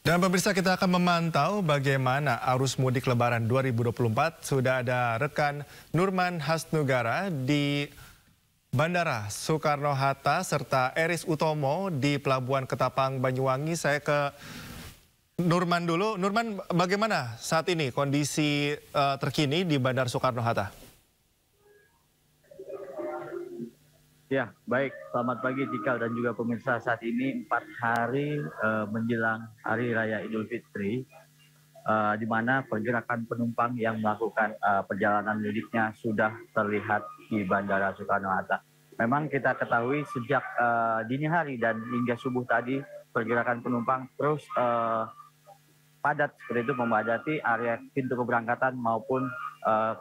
Dan pemirsa, kita akan memantau bagaimana arus mudik Lebaran 2024. Sudah ada rekan Nurman Hasnugara di Bandara Soekarno-Hatta serta Eris Utomo di Pelabuhan Ketapang, Banyuwangi. Saya ke Nurman dulu. Nurman, bagaimana saat ini kondisi terkini di Bandara Soekarno-Hatta? Ya, baik. Selamat pagi Cikal dan juga pemirsa. Saat ini 4 hari menjelang Hari Raya Idul Fitri, di mana pergerakan penumpang yang melakukan perjalanan mudiknya sudah terlihat di Bandara Soekarno-Hatta. Memang kita ketahui sejak dini hari dan hingga subuh tadi, pergerakan penumpang terus padat seperti itu, memadati area pintu keberangkatan maupun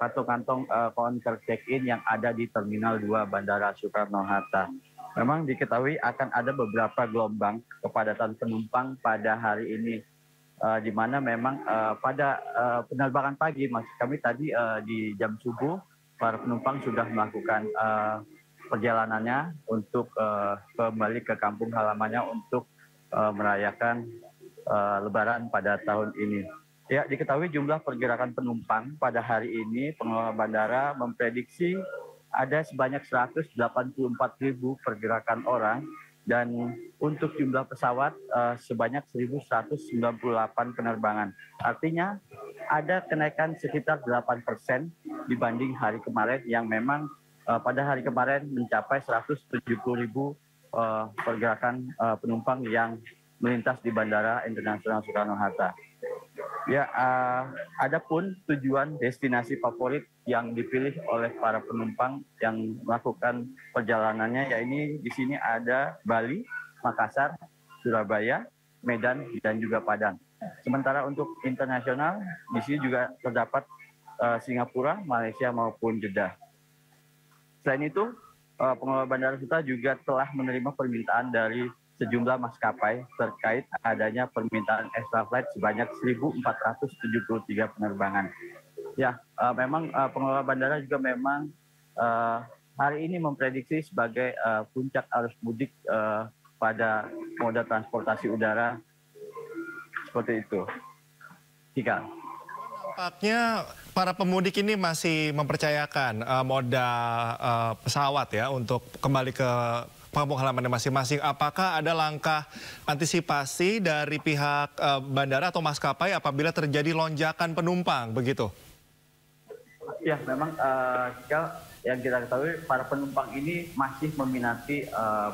kantong-kantong counter check-in yang ada di Terminal 2 Bandara Soekarno-Hatta. Memang diketahui akan ada beberapa gelombang kepadatan penumpang pada hari ini, di mana memang pada penerbangan pagi, maksud kami tadi di jam subuh, para penumpang sudah melakukan perjalanannya untuk kembali ke kampung halamannya untuk merayakan Lebaran pada tahun ini. Ya, diketahui jumlah pergerakan penumpang pada hari ini, pengelola bandara memprediksi ada sebanyak 184.000 pergerakan orang, dan untuk jumlah pesawat sebanyak 1.198 penerbangan. Artinya ada kenaikan sekitar 8% dibanding hari kemarin yang memang pada hari kemarin mencapai 170.000 pergerakan penumpang yang melintas di Bandara Internasional Soekarno-Hatta. Ya, adapun tujuan destinasi favorit yang dipilih oleh para penumpang yang melakukan perjalanannya, yaitu di sini ada Bali, Makassar, Surabaya, Medan, dan juga Padang. Sementara untuk internasional, di sini juga terdapat Singapura, Malaysia maupun Jeddah. Selain itu, pengelola Bandara Suta juga telah menerima permintaan dari sejumlah maskapai terkait adanya permintaan extra flight sebanyak 1.473 penerbangan. Ya, memang pengelola bandara juga memang hari ini memprediksi sebagai puncak arus mudik pada moda transportasi udara seperti itu. Jika Nampaknya para pemudik ini masih mempercayakan moda pesawat ya untuk kembali ke kampung halamannya masing-masing. Apakah ada langkah antisipasi dari pihak bandara atau maskapai apabila terjadi lonjakan penumpang begitu? Ya, memang yang kita ketahui para penumpang ini masih meminati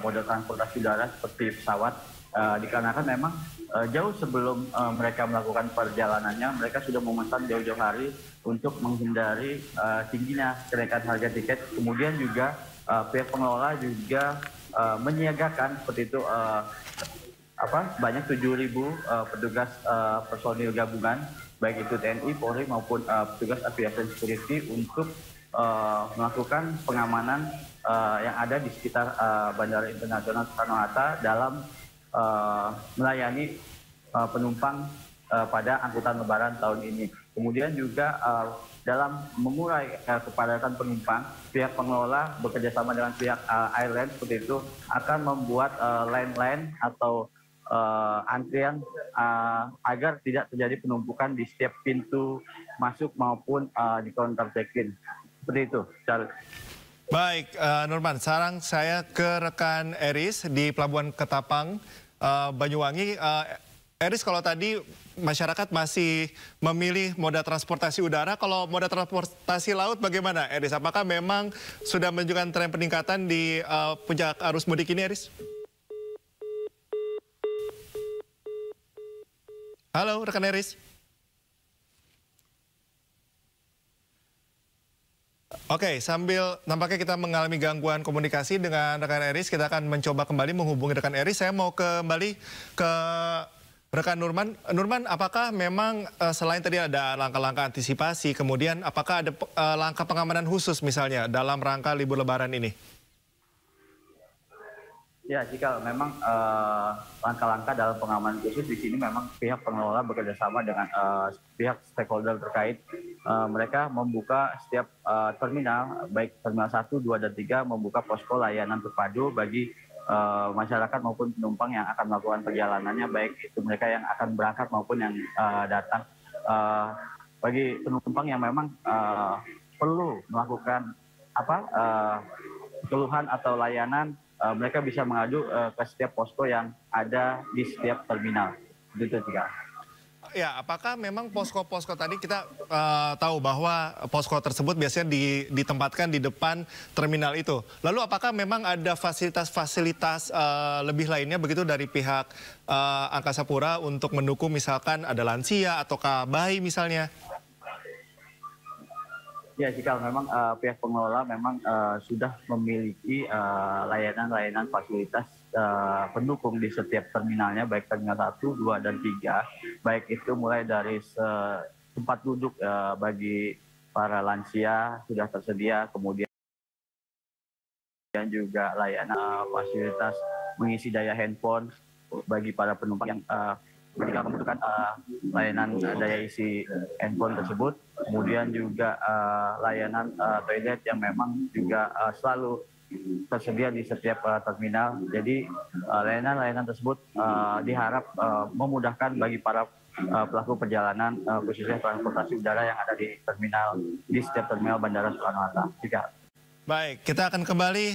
moda transportasi udara seperti pesawat, dikarenakan memang jauh sebelum mereka melakukan perjalanannya, mereka sudah memesan jauh-jauh hari untuk menghindari tingginya kenaikan harga tiket. Kemudian juga pihak pengelola juga menyiagakan seperti itu banyak 7.000 petugas personil gabungan, baik itu TNI, Polri maupun petugas aviation security untuk melakukan pengamanan yang ada di sekitar Bandara Internasional Soekarno-Hatta dalam melayani penumpang pada angkutan Lebaran tahun ini. Kemudian juga dalam mengurai kepadatan penumpang, pihak pengelola bekerjasama dengan pihak airline seperti itu akan membuat line-line atau antrian agar tidak terjadi penumpukan di setiap pintu masuk maupun di counter check-in. Seperti itu, Charles. Baik, Nurman, sekarang saya ke rekan Eris di Pelabuhan Ketapang, Banyuwangi. Eris, kalau tadi masyarakat masih memilih moda transportasi udara, kalau moda transportasi laut bagaimana, Eris? Apakah memang sudah menunjukkan tren peningkatan di puncak arus mudik ini, Eris? Halo, rekan Eris. Oke, sambil nampaknya kita mengalami gangguan komunikasi dengan rekan Eris, kita akan mencoba kembali menghubungi rekan Eris. Saya mau kembali ke rekan Nurman. Nurman, apakah memang selain tadi ada langkah-langkah antisipasi, kemudian apakah ada langkah pengamanan khusus misalnya dalam rangka libur Lebaran ini? Ya, jika memang langkah-langkah dalam pengamanan khusus di sini memang pihak pengelola bekerjasama dengan pihak stakeholder terkait. Mereka membuka setiap terminal, baik terminal 1, 2, dan 3, membuka posko layanan terpadu bagi masyarakat maupun penumpang yang akan melakukan perjalanannya, baik itu mereka yang akan berangkat maupun yang datang. Bagi penumpang yang memang perlu melakukan keluhan atau layanan, mereka bisa mengadu ke setiap posko yang ada di setiap terminal. Itu juga. Ya, apakah memang posko-posko tadi kita tahu bahwa posko tersebut biasanya ditempatkan di depan terminal itu. Lalu apakah memang ada fasilitas-fasilitas lebih lainnya begitu dari pihak Angkasa Pura untuk mendukung misalkan ada lansia ataukah bayi misalnya? Ya, jika memang pihak pengelola memang sudah memiliki layanan-layanan fasilitas pendukung di setiap terminalnya, baik terminal 1, 2, dan 3. Baik itu mulai dari tempat duduk bagi para lansia sudah tersedia, kemudian juga layanan fasilitas mengisi daya handphone bagi para penumpang yang ketika membutuhkan layanan daya isi handphone tersebut. Kemudian juga layanan toilet yang memang juga selalu tersedia di setiap terminal. Jadi layanan-layanan tersebut diharap memudahkan bagi para pelaku perjalanan, khususnya transportasi udara yang ada di setiap terminal Bandara Soekarno-Hatta. Baik, kita akan kembali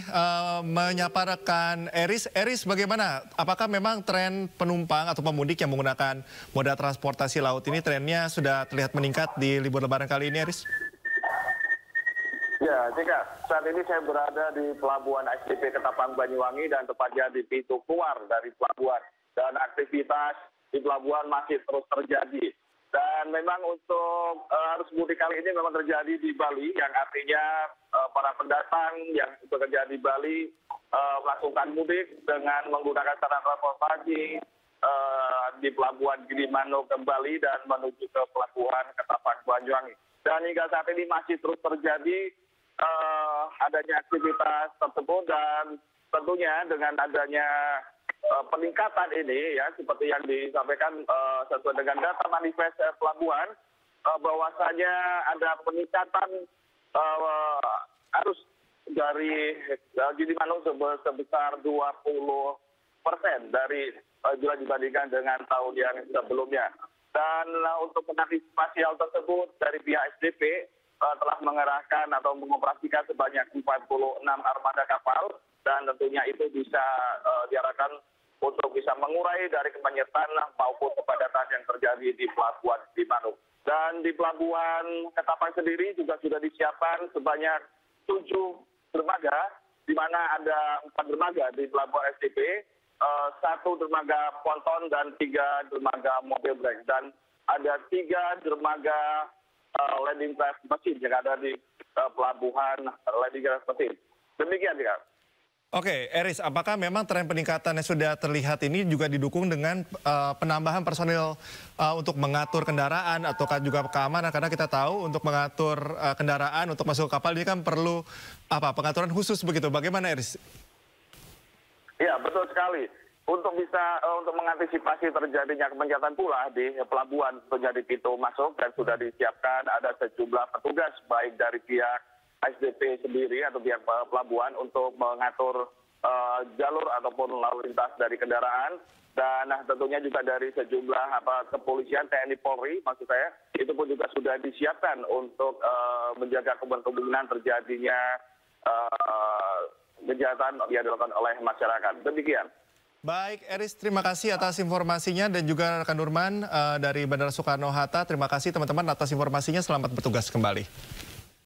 menyapa rekan Eris. Eris, bagaimana? Apakah memang tren penumpang atau pemudik yang menggunakan moda transportasi laut ini trennya sudah terlihat meningkat di libur Lebaran kali ini, Eris? Ya, Jika saat ini saya berada di Pelabuhan SDP Ketapang Banyuwangi dan tepatnya di pintu keluar dari pelabuhan. Dan aktivitas di pelabuhan masih terus terjadi. Dan memang untuk arus mudik kali ini memang terjadi di Bali, yang artinya para pendatang yang bekerja di Bali melakukan mudik dengan menggunakan sarana transportasi di Pelabuhan Gilimanuk ke Bali dan menuju ke Pelabuhan Ketapang Banyuwangi. Dan hingga saat ini masih terus terjadi adanya aktivitas tersebut, dan tentunya dengan adanya peningkatan ini ya seperti yang disampaikan sesuai dengan data manifest pelabuhan, bahwasanya ada peningkatan arus dari Gilimanuk sebesar 20% dari jumlah dibandingkan dengan tahun yang sebelumnya. Dan untuk mengantisipasi hal tersebut dari pihak SDP telah mengerahkan atau mengoperasikan sebanyak 46 armada kapal, dan tentunya itu bisa diarahkan untuk bisa mengurai dari kebanyakan maupun kepadatan yang terjadi di Pelabuhan Gilimanuk. Dan di Pelabuhan Ketapang sendiri juga sudah disiapkan sebanyak 7 dermaga, di mana ada 4 dermaga di Pelabuhan SDP, 1 dermaga ponton dan 3 dermaga mobil brake. Dan ada 3 dermaga landing craft mesin yang ada di Pelabuhan landing craft mesin. Demikian, Jika. Oke, Eris, apakah memang tren peningkatan yang sudah terlihat ini juga didukung dengan penambahan personil untuk mengatur kendaraan ataukah juga keamanan? Karena kita tahu untuk mengatur kendaraan untuk masuk ke kapal ini kan perlu pengaturan khusus begitu. Bagaimana, Eris? Ya, betul sekali. Untuk mengantisipasi terjadinya kepeningkatan pula di pelabuhan menjadi pintu masuk, dan sudah disiapkan ada sejumlah petugas baik dari pihak SDP sendiri atau pihak pelabuhan untuk mengatur jalur ataupun lalu lintas dari kendaraan. Dan tentunya juga dari sejumlah kepolisian, TNI Polri maksud saya, itu pun juga sudah disiapkan untuk menjaga kemungkinan terjadinya kejahatan yang dilakukan oleh masyarakat. Demikian. Baik, Eris, terima kasih atas informasinya, dan juga rekan Nurman dari Bandara Soekarno-Hatta. Terima kasih teman-teman atas informasinya, selamat bertugas kembali.